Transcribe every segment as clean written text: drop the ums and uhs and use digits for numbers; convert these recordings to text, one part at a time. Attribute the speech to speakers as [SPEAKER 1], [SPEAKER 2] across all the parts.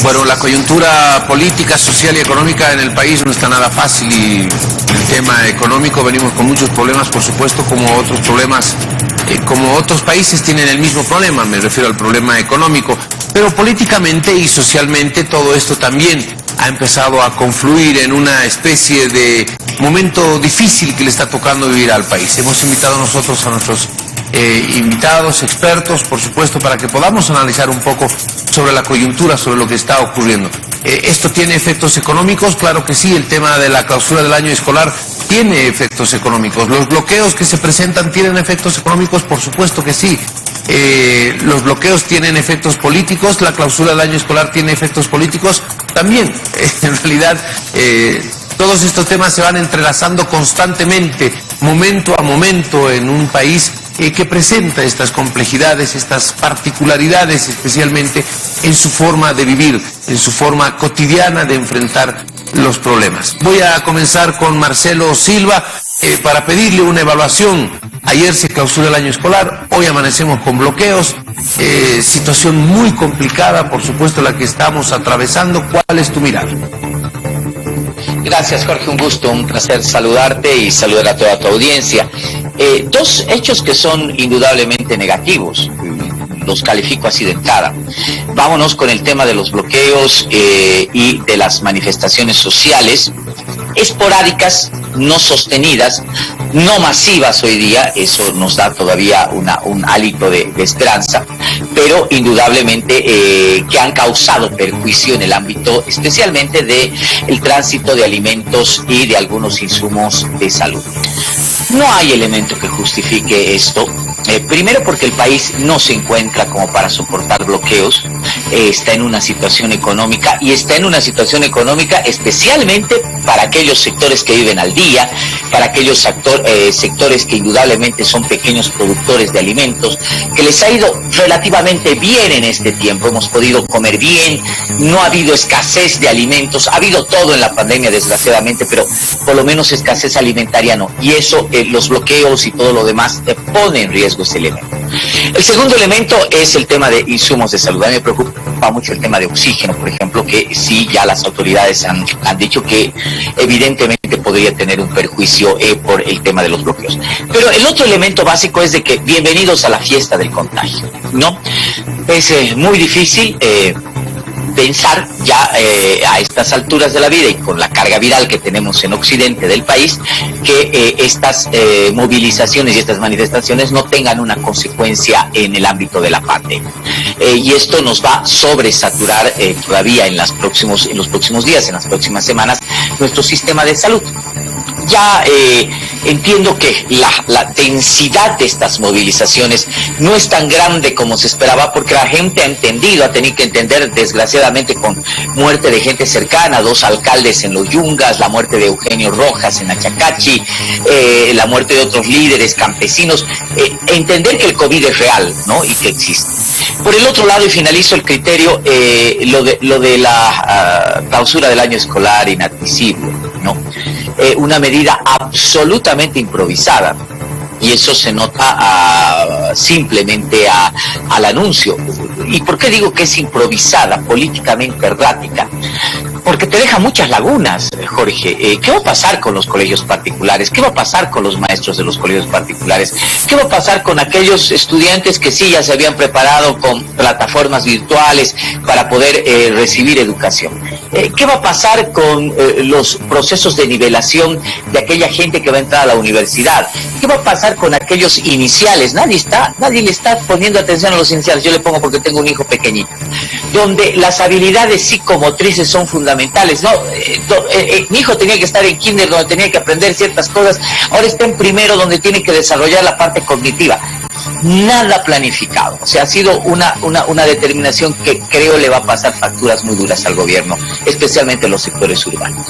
[SPEAKER 1] Bueno, la coyuntura política, social y económica en el país no está nada fácil, y el tema económico venimos con muchos problemas, por supuesto, como otros problemas, como otros países tienen el mismo problema, me refiero al problema económico, pero políticamente y socialmente todo esto también ha empezado a confluir en una especie de momento difícil que le está tocando vivir al país. Hemos invitado nosotros a nuestros invitados, expertos, por supuesto, para que podamos analizar un poco sobre la coyuntura, sobre lo que está ocurriendo. ¿Esto tiene efectos económicos? Claro que sí, el tema de la clausura del año escolar tiene efectos económicos. ¿Los bloqueos que se presentan tienen efectos económicos? Por supuesto que sí. Los bloqueos tienen efectos políticos, la clausura del año escolar tiene efectos políticos también. En realidad, todos estos temas se van entrelazando constantemente, momento a momento, en un país que presenta estas complejidades, estas particularidades, especialmente en su forma de vivir, en su forma cotidiana de enfrentar los problemas. Voy a comenzar con Marcelo Silva para pedirle una evaluación. Ayer se clausuró el año escolar, hoy amanecemos con bloqueos, situación muy complicada, por supuesto, la que estamos atravesando. ¿Cuál es tu mirada?
[SPEAKER 2] Gracias, Jorge, un gusto, un placer saludarte y saludar a toda tu audiencia. Dos hechos que son indudablemente negativos, los califico así de entrada. Vámonos con el tema de los bloqueos y de las manifestaciones sociales esporádicas, no sostenidas, no masivas hoy día. Eso nos da todavía un hálito de esperanza, pero indudablemente que han causado perjuicio en el ámbito especialmente del tránsito de alimentos y de algunos insumos de salud. No hay elemento que justifique esto. Primero porque el país no se encuentra como para soportar bloqueos, está en una situación económica, y está en una situación económica especialmente para aquellos sectores que viven al día, para aquellos sectores que indudablemente son pequeños productores de alimentos, que les ha ido relativamente bien en este tiempo. Hemos podido comer bien, no ha habido escasez de alimentos, ha habido todo en la pandemia desgraciadamente, pero por lo menos escasez alimentaria no, y eso, los bloqueos y todo lo demás pone en riesgo ese elemento. El segundo elemento es el tema de insumos de salud. A mí me preocupa mucho el tema de oxígeno, por ejemplo, que sí, ya las autoridades han dicho que evidentemente podría tener un perjuicio por el tema de los bloqueos. Pero el otro elemento básico es de que bienvenidos a la fiesta del contagio, ¿no? Es muy difícil pensar ya a estas alturas de la vida y con la carga viral que tenemos en occidente del país, que estas movilizaciones y estas manifestaciones no tengan una consecuencia en el ámbito de la pandemia. Y esto nos va a sobresaturar todavía en los próximos días, en las próximas semanas, nuestro sistema de salud. Ya entiendo que la densidad de estas movilizaciones no es tan grande como se esperaba, porque la gente ha tenido que entender, desgraciadamente, con muerte de gente cercana, 2 alcaldes en Los Yungas, la muerte de Eugenio Rojas en Achacachi, la muerte de otros líderes campesinos, entender que el COVID es real, ¿no? Y que existe. Por el otro lado, y finalizo el criterio, lo de la clausura del año escolar, inadmisible, ¿no? Una medida absolutamente improvisada, y eso se nota simplemente al anuncio. ¿Y por qué digo que es improvisada, políticamente errática? Porque te deja muchas lagunas, Jorge. ¿Qué va a pasar con los colegios particulares? ¿Qué va a pasar con los maestros de los colegios particulares? ¿Qué va a pasar con aquellos estudiantes que sí ya se habían preparado con plataformas virtuales para poder recibir educación? ¿Qué va a pasar con los procesos de nivelación de aquella gente que va a entrar a la universidad? ¿Qué va a pasar con aquellos iniciales? Nadie le está poniendo atención a los iniciales. Yo le pongo porque tengo un hijo pequeñito, donde las habilidades psicomotrices son fundamentales. No, mi hijo tenía que estar en kinder, donde tenía que aprender ciertas cosas. Ahora está en primero, donde tiene que desarrollar la parte cognitiva. Nada planificado. O sea, ha sido una determinación que creo le va a pasar facturas muy duras al gobierno, especialmente en los sectores urbanos.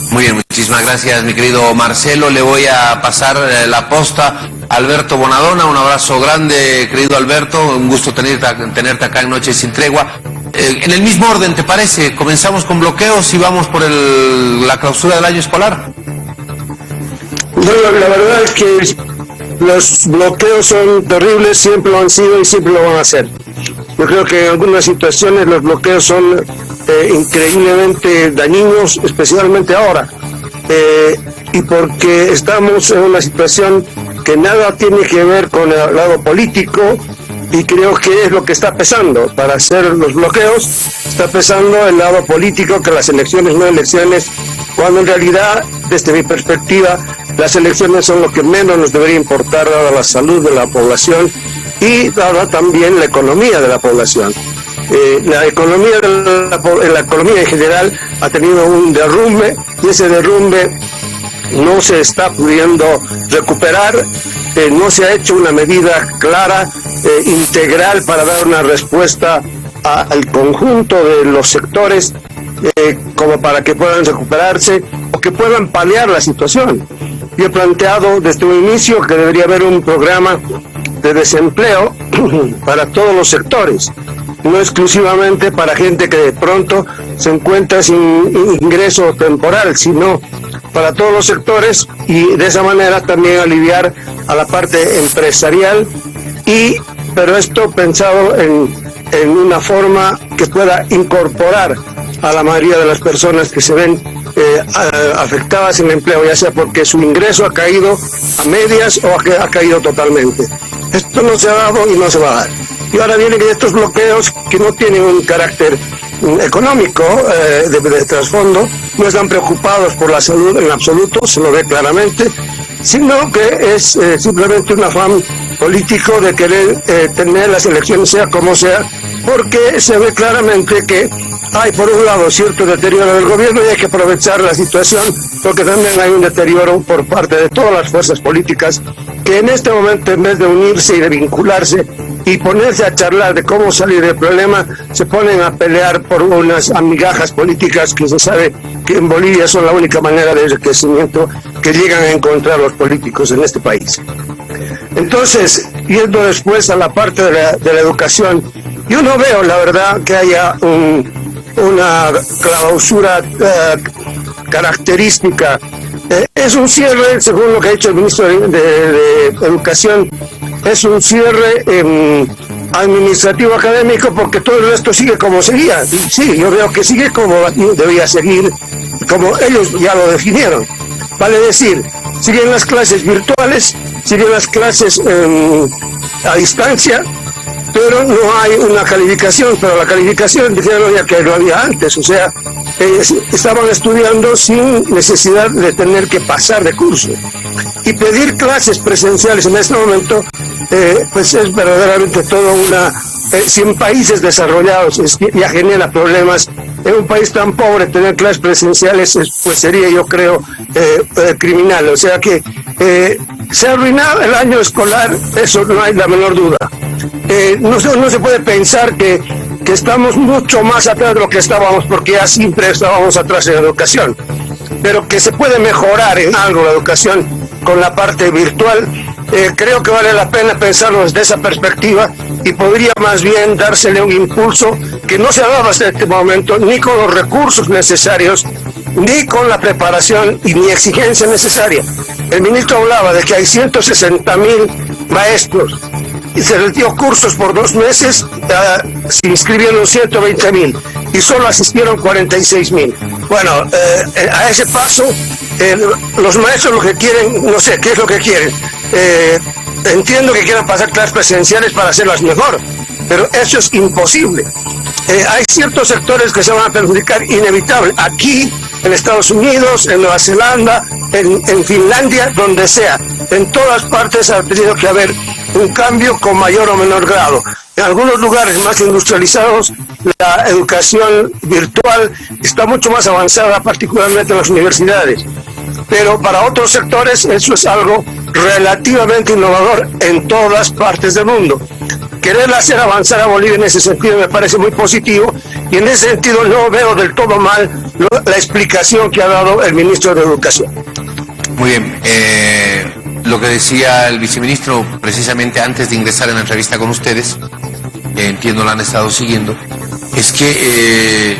[SPEAKER 1] Muy bien, muchísimas gracias, mi querido Marcelo. Le voy a pasar la posta a Alberto Bonadona. Un abrazo grande, querido Alberto. Un gusto tenerte acá en Noche Sin Tregua. En el mismo orden, ¿te parece? Comenzamos con bloqueos y vamos por la clausura del año escolar.
[SPEAKER 3] Bueno, la verdad es que los bloqueos son terribles, siempre lo han sido y siempre lo van a ser. Yo creo que en algunas situaciones los bloqueos son increíblemente dañinos, especialmente ahora, y porque estamos en una situación que nada tiene que ver con el lado político, y creo que es lo que está pesando para hacer los bloqueos. Está pesando el lado político, que las elecciones no elecciones, cuando en realidad, desde mi perspectiva, las elecciones son lo que menos nos debería importar, dada la salud de la población y dada también la economía de la población. La economía en general ha tenido un derrumbe, y ese derrumbe no se está pudiendo recuperar. No se ha hecho una medida clara, integral, para dar una respuesta al conjunto de los sectores, como para que puedan recuperarse o que puedan paliar la situación. Yo he planteado desde un inicio que debería haber un programa de desempleo para todos los sectores, no exclusivamente para gente que de pronto se encuentra sin ingreso temporal, sino para todos los sectores, y de esa manera también aliviar a la parte empresarial, pero esto pensado en una forma que pueda incorporar a la mayoría de las personas que se ven afectadas en el empleo, ya sea porque su ingreso ha caído a medias o ha caído totalmente. Esto no se ha dado y no se va a dar. Y ahora vienen estos bloqueos que no tienen un carácter económico de trasfondo, no están preocupados por la salud en absoluto, se lo ve claramente, sino que es simplemente un afán político de querer tener las elecciones sea como sea, porque se ve claramente que hay por un lado cierto deterioro del gobierno y hay que aprovechar la situación, porque también hay un deterioro por parte de todas las fuerzas políticas que en este momento, en vez de unirse y de vincularse y ponerse a charlar de cómo salir del problema, se ponen a pelear por unas migajas políticas que se sabe que en Bolivia son la única manera de enriquecimiento que llegan a encontrar los políticos en este país. Entonces, yendo después a la parte de la educación, yo no veo, la verdad, que haya una clausura característica. Es un cierre, según lo que ha dicho el ministro de Educación, es un cierre administrativo académico, porque todo el resto sigue como seguía. Sí, yo veo que sigue como debía seguir, como ellos ya lo definieron. Vale decir, siguen las clases virtuales, siguen las clases a distancia, pero no hay una calificación. Pero la calificación, dijeron ya que lo había antes, o sea, estaban estudiando sin necesidad de tener que pasar de curso. Y pedir clases presenciales en este momento, pues es verdaderamente toda una... si en países desarrollados ya genera problemas, en un país tan pobre tener clases presenciales pues sería, yo creo, criminal. O sea que se ha arruinado el año escolar, eso no hay la menor duda. No se puede pensar que estamos mucho más atrás de lo que estábamos, porque ya siempre estábamos atrás en la educación, pero que se puede mejorar en algo la educación con la parte virtual. Creo que vale la pena pensarlo desde esa perspectiva, y podría más bien dársele un impulso que no se ha dado hasta este momento, ni con los recursos necesarios, ni con la preparación y ni exigencia necesaria. El ministro hablaba de que hay 160,000 maestros, y se les dio cursos por 2 meses, se inscribieron 120,000 y solo asistieron 46,000. Bueno, a ese paso, los maestros lo que quieren, no sé qué es lo que quieren. Entiendo que quieran pasar clases presenciales para hacerlas mejor, pero eso es imposible. Hay ciertos sectores que se van a perjudicar inevitable. Aquí, en Estados Unidos, en Nueva Zelanda, en Finlandia, donde sea, en todas partes ha tenido que haber un cambio con mayor o menor grado. En algunos lugares más industrializados, la educación virtual está mucho más avanzada, particularmente en las universidades. Pero para otros sectores eso es algo relativamente innovador en todas partes del mundo. Querer hacer avanzar a Bolivia en ese sentido me parece muy positivo, y en ese sentido no veo del todo mal la explicación que ha dado el ministro de Educación.
[SPEAKER 1] Muy bien. Lo que decía el viceministro precisamente antes de ingresar en la entrevista con ustedes, entiendo la han estado siguiendo, es que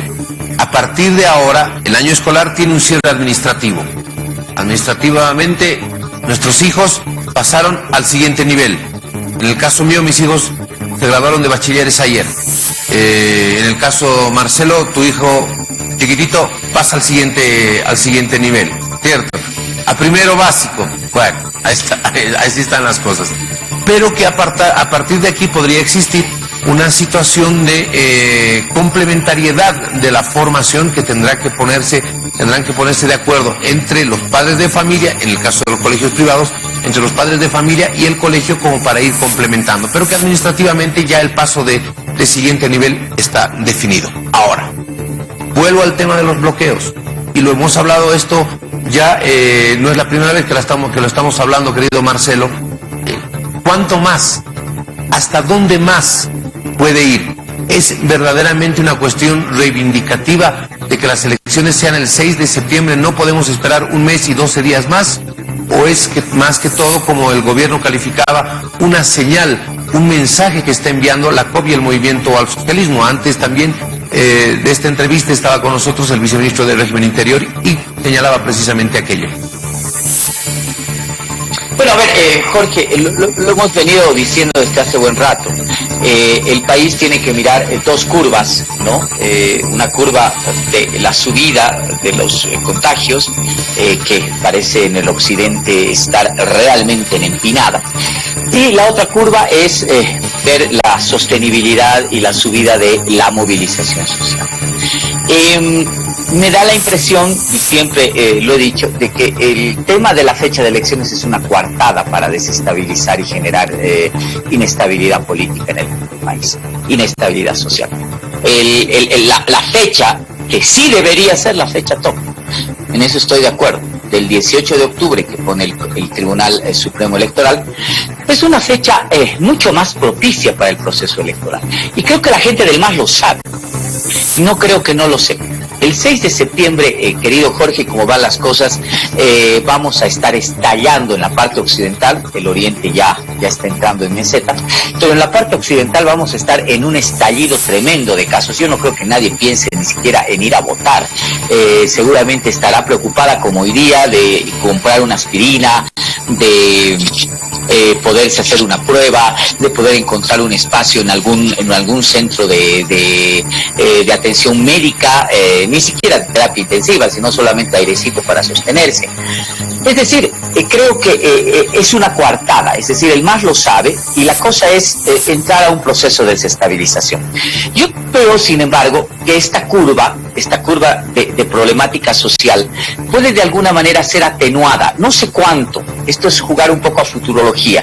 [SPEAKER 1] a partir de ahora el año escolar tiene un cierre administrativo. Administrativamente nuestros hijos pasaron al siguiente nivel. En el caso mío, mis hijos se graduaron de bachilleres ayer. En el caso Marcelo, tu hijo chiquitito pasa al siguiente nivel, ¿cierto? A primero básico. Bueno, ahí están las cosas. Pero que a partir de aquí podría existir una situación de complementariedad de la formación que tendrán que ponerse de acuerdo entre los padres de familia, en el caso de los colegios privados, entre los padres de familia y el colegio, como para ir complementando, pero que administrativamente ya el paso de siguiente nivel está definido. Ahora, vuelvo al tema de los bloqueos, y lo hemos hablado esto ya, no es la primera vez que lo estamos hablando, querido Marcelo. ¿Cuánto más? ¿Hasta dónde más puede ir? ¿Es verdaderamente una cuestión reivindicativa de que las elecciones sean el 6 de septiembre, no podemos esperar un mes y 12 días más? ¿O es que más que todo, como el gobierno calificaba, una señal, un mensaje que está enviando la COP y el movimiento al socialismo? Antes también de esta entrevista estaba con nosotros el viceministro del Régimen Interior y señalaba precisamente aquello.
[SPEAKER 2] Bueno, a ver, Jorge, lo hemos venido diciendo desde hace buen rato. El país tiene que mirar dos curvas, ¿no? Una curva de la subida de los contagios, que parece en el occidente estar realmente empinada. Y la otra curva es ver la sostenibilidad y la subida de la movilización social. Me da la impresión, y siempre lo he dicho, de que el tema de la fecha de elecciones es una coartada para desestabilizar y generar inestabilidad política en el país, inestabilidad social. La fecha, que sí debería ser la fecha top, en eso estoy de acuerdo, del 18 de octubre que pone el Tribunal Supremo Electoral, es una fecha mucho más propicia para el proceso electoral. Y creo que la gente del MAS lo sabe, no creo que no lo sepa. El 6 de septiembre, querido Jorge, como van las cosas, vamos a estar estallando en la parte occidental. El oriente ya está entrando en meseta, pero en la parte occidental vamos a estar en un estallido tremendo de casos. Yo no creo que nadie piense ni siquiera en ir a votar. Seguramente estará preocupada, como hoy día, de comprar una aspirina, de poderse hacer una prueba, de poder encontrar un espacio en algún centro de atención médica, ni siquiera de terapia intensiva, sino solamente airecito para sostenerse. Es decir, creo que es una coartada, es decir, el MAS lo sabe, y la cosa es entrar a un proceso de desestabilización. Yo creo, sin embargo, que esta curva de problemática social puede de alguna manera ser atenuada, no sé cuánto, esto es jugar un poco a futurología,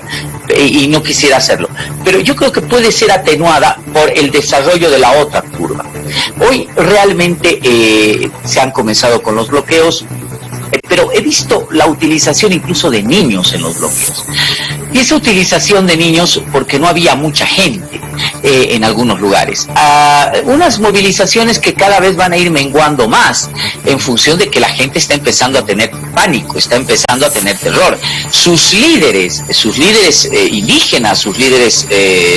[SPEAKER 2] y no quisiera hacerlo, pero yo creo que puede ser atenuada por el desarrollo de la otra curva. Hoy realmente se han comenzado con los bloqueos, pero he visto la utilización incluso de niños en los bloqueos. Y esa utilización de niños porque no había mucha gente en algunos lugares. Unas movilizaciones que cada vez van a ir menguando más en función de que la gente está empezando a tener pánico, está empezando a tener terror. Sus líderes indígenas, sus líderes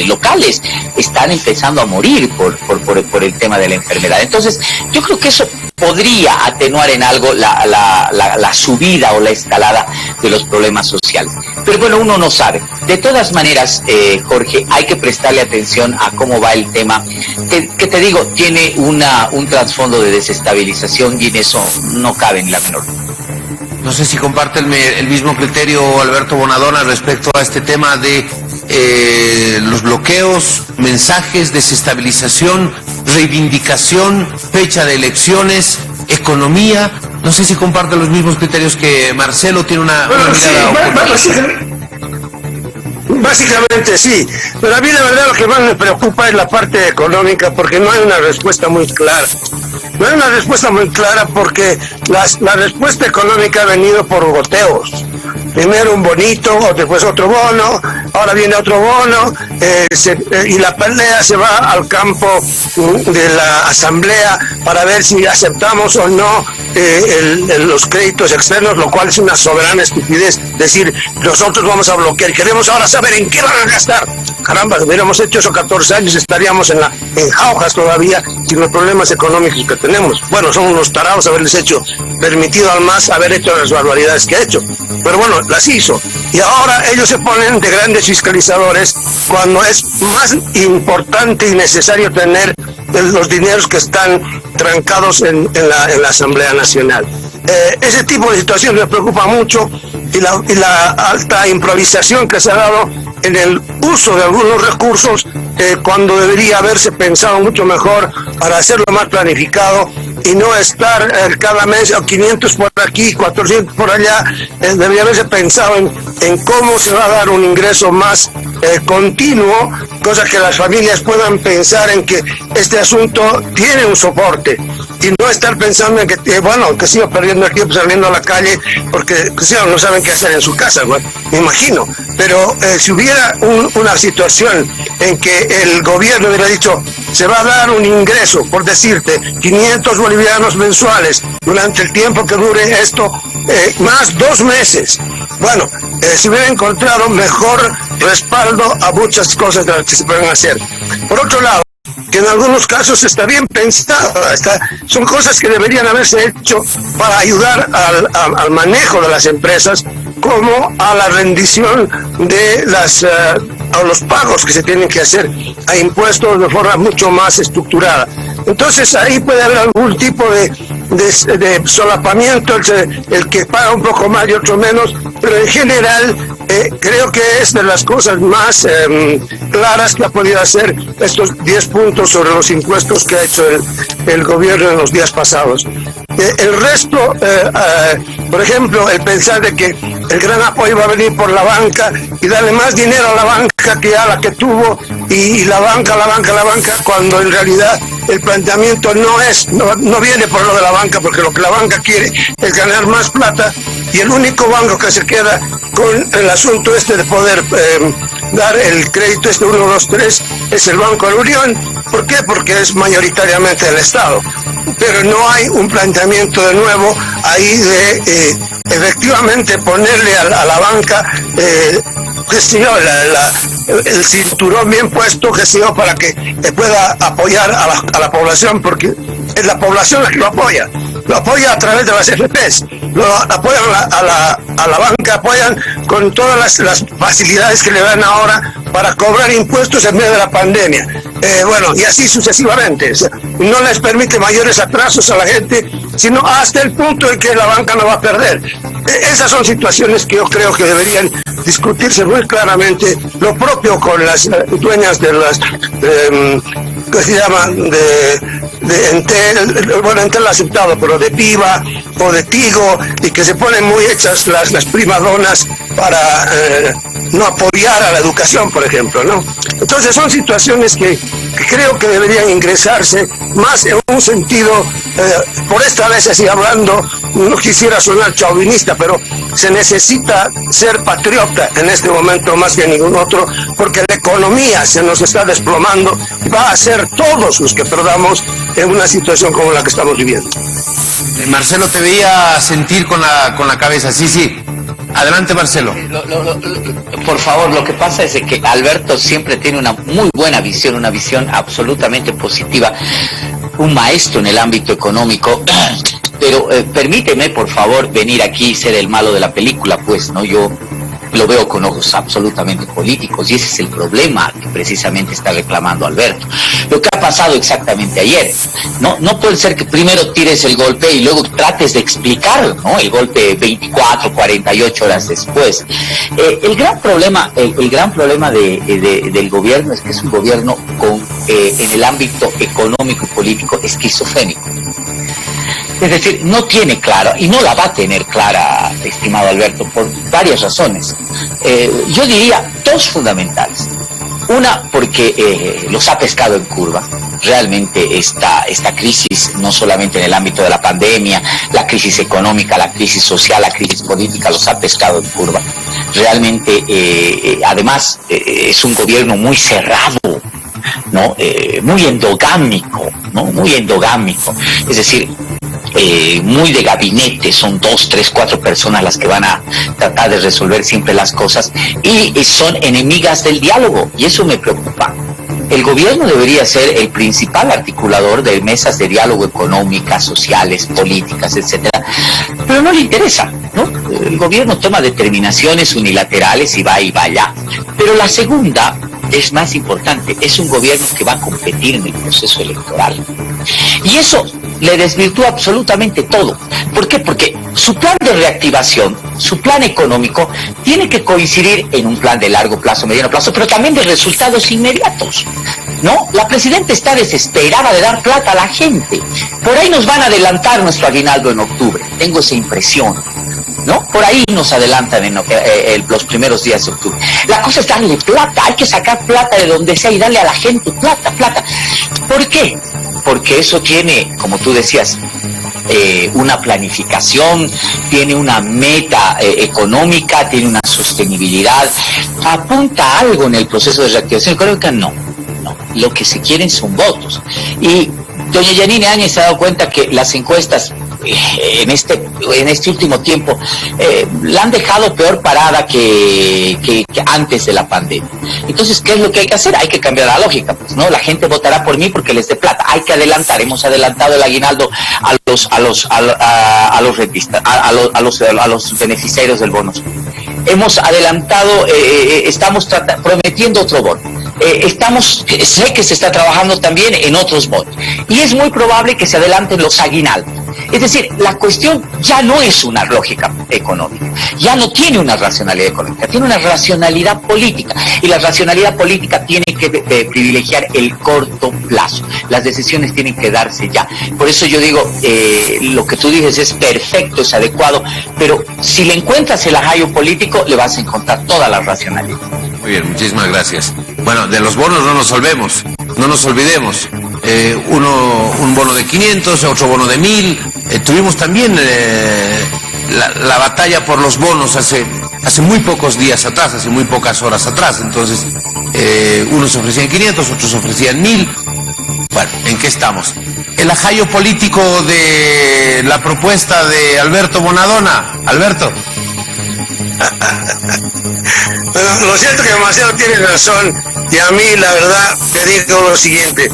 [SPEAKER 2] locales están empezando a morir por el tema de la enfermedad. Entonces, yo creo que eso podría atenuar en algo la subida o la escalada de los problemas sociales. Pero bueno, uno no sabe. De todas maneras, Jorge, hay que prestarle atención a cómo va el tema, que te digo, tiene un trasfondo de desestabilización, y en eso no cabe ni la menor.
[SPEAKER 1] No sé si comparte el mismo criterio Alberto Bonadona respecto a este tema de los bloqueos, mensajes, desestabilización, reivindicación, fecha de elecciones, economía. No sé si comparte los mismos criterios que Marcelo, tiene una mirada.
[SPEAKER 3] Sí, básicamente sí, pero a mí la verdad lo que más me preocupa es la parte económica, porque no hay una respuesta muy clara. No hay una respuesta muy clara porque la respuesta económica ha venido por goteos. Primero un bonito, después otro bono, ahora viene otro bono, y la pelea se va al campo de la asamblea para ver si aceptamos o no los créditos externos, lo cual es una soberana estupidez. Decir, nosotros vamos a bloquear, queremos ahora saber en qué van a gastar. Caramba, si hubiéramos hecho eso 14 años, estaríamos en jaujas todavía sin los problemas económicos que tenemos. Bueno, son unos tarados haberles permitido al MAS haber hecho las barbaridades que ha hecho. Pero bueno, las hizo. Y ahora ellos se ponen de grandes fiscalizadores cuando es más importante y necesario tener los dineros que están trancados en la Asamblea Nacional. Ese tipo de situación me preocupa mucho, y la alta improvisación que se ha dado en el uso de algunos recursos cuando debería haberse pensado mucho mejor para hacerlo más planificado y no estar cada mes 500 por aquí, 400 por allá. Debería haberse pensado en cómo se va a dar un ingreso más continuo, cosa que las familias puedan pensar en que este asunto tiene un soporte y no estar pensando en que, que sigo perdiendo el tiempo saliendo a la calle porque no saben qué hacer en su casa, me imagino. Pero si hubiera una situación en que el gobierno hubiera dicho, se va a dar un ingreso, por decirte, 500 bolivianos mensuales durante el tiempo que dure esto, más 2 meses. Se hubiera encontrado mejor respaldo a muchas cosas de las que se pueden hacer. Por otro lado, que en algunos casos está bien pensado, son cosas que deberían haberse hecho para ayudar al manejo de las empresas, como a la rendición de a los pagos que se tienen que hacer a impuestos de forma mucho más estructurada. Entonces ahí puede haber algún tipo de solapamiento, el que paga un poco más y otro menos, pero en general creo que es de las cosas más claras que ha podido hacer estos 10 puntos sobre los impuestos que ha hecho el gobierno en los días pasados. El resto, por ejemplo, el pensar de que el gran apoyo va a venir por la banca y darle más dinero a la banca que a la que tuvo, y la banca, cuando en realidad el planteamiento no viene por lo de la banca, porque lo que la banca quiere es ganar más plata, y el único banco que se queda con el asunto de poder dar el crédito 1, 2, 3 es el Banco de la Unión. ¿Por qué? Porque es mayoritariamente del Estado. Pero no hay un planteamiento de nuevo ahí de efectivamente ponerle a la banca el cinturón bien puesto, para que pueda apoyar a la población, porque es la población la que lo apoya a través de las FPs, lo apoyan a la banca, apoyan con todas las facilidades que le dan ahora para cobrar impuestos en medio de la pandemia. Y así sucesivamente. No les permite mayores atrasos a la gente, sino hasta el punto en que la banca no va a perder. Esas son situaciones que yo creo que deberían discutirse muy claramente. Lo propio con las dueñas de las ¿qué se llama? De Entel aceptado, pero de Viva o de Tigo, y que se ponen muy hechas las primadonas para no apoyar a la educación, por ejemplo, ¿no? Entonces son situaciones que creo que deberían ingresarse más en un sentido, por esta vez así hablando, no quisiera sonar chauvinista, pero se necesita ser patriota en este momento más que ningún otro, porque la economía se nos está desplomando y va a ser todos los que perdamos en una situación como la que estamos viviendo.
[SPEAKER 1] Marcelo, te veía sentir con la cabeza. Sí. Adelante, Marcelo.
[SPEAKER 2] Por favor, lo que pasa es que Alberto siempre tiene una muy buena visión, una visión absolutamente positiva, un maestro en el ámbito económico, pero permíteme, por favor, venir aquí y ser el malo de la película, pues, ¿no? Yo lo veo con ojos absolutamente políticos, y ese es el problema que precisamente está reclamando Alberto. Lo que ha pasado exactamente ayer, no puede ser que primero tires el golpe y luego trates de explicar, ¿no? El golpe 24, 48 horas después. El gran problema del gobierno es que es un gobierno en el ámbito económico y político esquizofrénico. Es decir, no tiene clara, y no la va a tener clara, estimado Alberto, por varias razones. Yo diría 2 fundamentales. Una, porque los ha pescado en curva. Realmente esta crisis, no solamente en el ámbito de la pandemia, la crisis económica, la crisis social, la crisis política, los ha pescado en curva. Realmente, además, es un gobierno muy cerrado, ¿no? Muy endogámico, ¿no? Muy endogámico. Es decir, muy de gabinete, son 2, 3, 4 personas las que van a tratar de resolver siempre las cosas, y son enemigas del diálogo, y eso me preocupa. El gobierno debería ser el principal articulador de mesas de diálogo económicas, sociales, políticas, etcétera, pero no le interesa, ¿no? el gobierno toma determinaciones unilaterales y va allá. Pero la segunda es más importante, es un gobierno que va a competir en el proceso electoral. Y eso le desvirtúa absolutamente todo. ¿Por qué? Porque su plan de reactivación, su plan económico, tiene que coincidir en un plan de largo plazo, mediano plazo, pero también de resultados inmediatos, ¿no? La presidenta está desesperada de dar plata a la gente. Por ahí nos van a adelantar nuestro aguinaldo en octubre. Tengo esa impresión, ¿no? Por ahí nos adelantan en los primeros días de octubre. La cosa es darle plata, hay que sacar plata de donde sea y darle a la gente plata. ¿Por qué? Porque eso tiene, como tú decías, una planificación, tiene una meta económica, tiene una sostenibilidad. ¿Apunta a algo en el proceso de reactivación económica? No. Lo que se quieren son votos. Y doña Yanine Áñez se ha dado cuenta que las encuestas en este último tiempo la han dejado peor parada que antes de la pandemia. Entonces, ¿qué es lo que hay que hacer? Hay que cambiar la lógica, pues, ¿no? La gente votará por mí porque les dé plata. Hay que adelantar. Hemos adelantado el aguinaldo a los rentistas, a los beneficiarios del bono. Hemos adelantado, estamos prometiendo otro bono. Sé que se está trabajando también en otros bonos. Y es muy probable que se adelanten los aguinaldos. Es decir, la cuestión ya no es una lógica económica, ya no tiene una racionalidad económica, tiene una racionalidad política, y la racionalidad política tiene que privilegiar el corto plazo. Las decisiones tienen que darse ya. Por eso yo digo, lo que tú dices es perfecto, es adecuado, pero si le encuentras el ajallo político, le vas a encontrar toda la racionalidad.
[SPEAKER 1] Muy bien, muchísimas gracias. Bueno, de los bonos no nos olvidemos. Un bono de 500, otro bono de 1000. Tuvimos también la batalla por los bonos hace muy pocos días atrás, hace muy pocas horas atrás. Entonces, unos ofrecían 500, otros ofrecían 1000. Bueno, ¿en qué estamos? El ajallo político de la propuesta de Alberto Bonadona. Alberto.
[SPEAKER 3] Bueno, lo cierto que Marcelo tiene razón, y a mí la verdad te digo lo siguiente.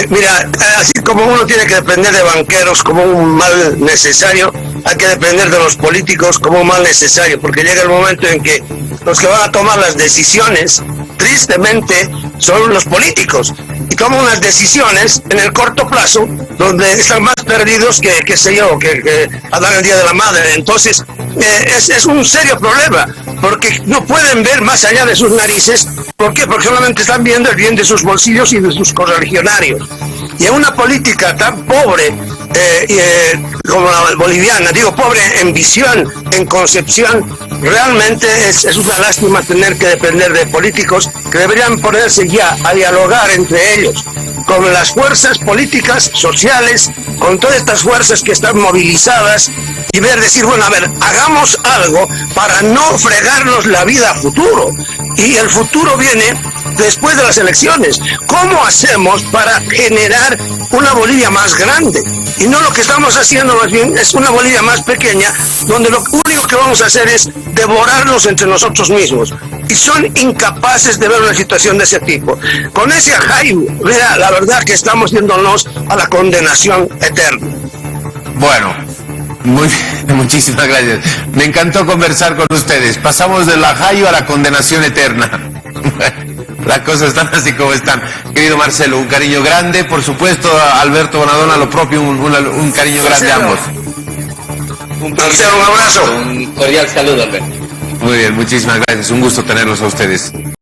[SPEAKER 3] Mira, así como uno tiene que depender de banqueros como un mal necesario, hay que depender de los políticos como un mal necesario, porque llega el momento en que los que van a tomar las decisiones, tristemente, son los políticos, y toman unas decisiones en el corto plazo, donde están más perdidos que a dar el Día de la Madre. Entonces, es un serio problema, porque no pueden ver más allá de sus narices. ¿Por qué? Porque solamente están viendo el bien de sus bolsillos y de sus correligionarios. Y en una política tan pobre como la boliviana, digo pobre en visión, en concepción, realmente es una lástima tener que depender de políticos que deberían ponerse ya a dialogar entre ellos, con las fuerzas políticas, sociales, con todas estas fuerzas que están movilizadas, y decir, bueno, a ver, hagamos algo para no fregarnos la vida a futuro. Y el futuro viene después de las elecciones. ¿Cómo hacemos para generar una Bolivia más grande? Y no lo que estamos haciendo, más bien, es una Bolivia más pequeña, donde lo único que vamos a hacer es devorarnos entre nosotros mismos. Y son incapaces de ver una situación de ese tipo. Con ese ajayo, mira, la verdad que estamos yéndonos a la condenación eterna.
[SPEAKER 1] Bueno, muchísimas gracias. Me encantó conversar con ustedes. Pasamos del ajayo a la condenación eterna. Las cosas están así como están. Querido Marcelo, un cariño grande. Por supuesto, a Alberto Bonadona, lo propio, un cariño grande a ambos.
[SPEAKER 3] Marcelo, un abrazo.
[SPEAKER 2] Un cordial saludo, Alberto.
[SPEAKER 1] Muy bien, muchísimas gracias. Un gusto tenerlos a ustedes.